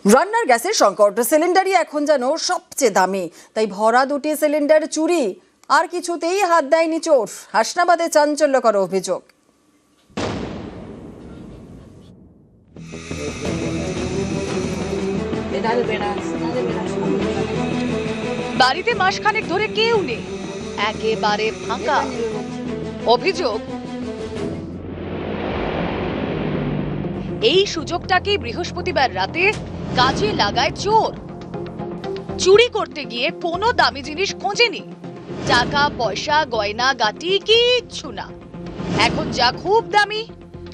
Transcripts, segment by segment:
রান্নার গ্যাসের সংকট, সিলিন্ডারই এখন যেন সবচেয়ে দামি। তাই ভরা দুটি সিলিন্ডার চুরি, আর কিছুতেই হাত দেয়নি চোর। হাসনাবাদে চাঞ্চল্যকর অভিযোগ। বাড়িতে মাসখানেক ধরে কেউ নেই, একেবারে ফাঁকা। অভিযোগ, এই সুযোগটাকেই বৃহস্পতিবার রাতে কাজে লাগায় চোর। চুরি করতে গিয়ে কোনো দামি জিনিস খোঁজেনি, টাকা পয়সা গয়না গাটি কিচ্ছু না। এখন যা খুব দামি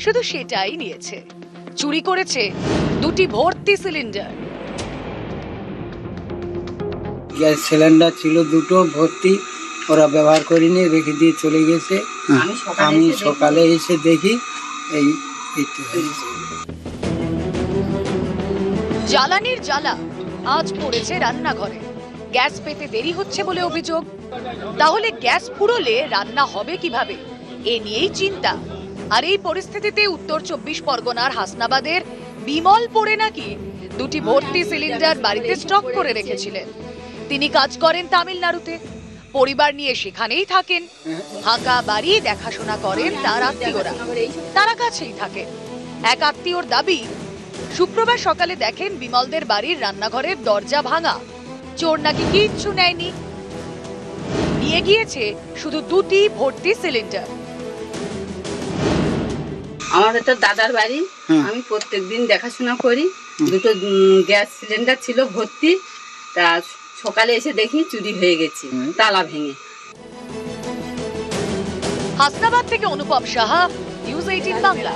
শুধু সেটাই নিয়েছে। চুরি করেছে দুটি ভর্তি সিলিন্ডার। গ্যাস সিলিন্ডার ছিল দুটো ভর্তি, ওরা ব্যবহার করিনি, রেখে দিয়ে চলে গেছে। আমি সকালে এসে দেখি এই জ্বালানির জ্বালা আজ পড়েছে রান্নাঘরে। গ্যাস পেতে দেরি হচ্ছে বলে অভিযোগ। তাহলে গ্যাস ফুরোলে রান্না হবে কিভাবে, এ নিয়েই চিন্তা। আর এই পরিস্থিতিতে উত্তর 24 পরগনার হাসনাবাদের বিমল পড়ে নাকি দুটি ভর্তি সিলিন্ডার বাড়িতে স্টক করে রেখেছিলেন। তিনি কাজ করেন তামিলনাড়ুতে, পরিবার নিয়ে সেখানেই থাকেন। ফাঁকা বাড়ি দেখাশোনা করেন তার আত্মীয়রা, তারা কাছেই থাকেন। এক আত্মীয়র দাবি, শুক্রবার সকালে দেখেন বিমলদের বাড়ির রান্নাঘরের দরজা ভাঙা। চোর নাকি কিচ্ছু নেয়নি, নিয়ে গিয়েছে শুধু দুটি ভর্তি সিলিন্ডার। আমাদের তো দাদার বাড়ি, আমি প্রত্যেকদিন দেখাশোনা করি। দুটো গ্যাস সিলিন্ডার ছিল ভর্তি, তা সকালে এসে দেখি চুরি হয়ে গেছে, তালা ভেঙে। হাসনাবাদ থেকে অনুপম সাহা, নিউজ 18 বাংলা।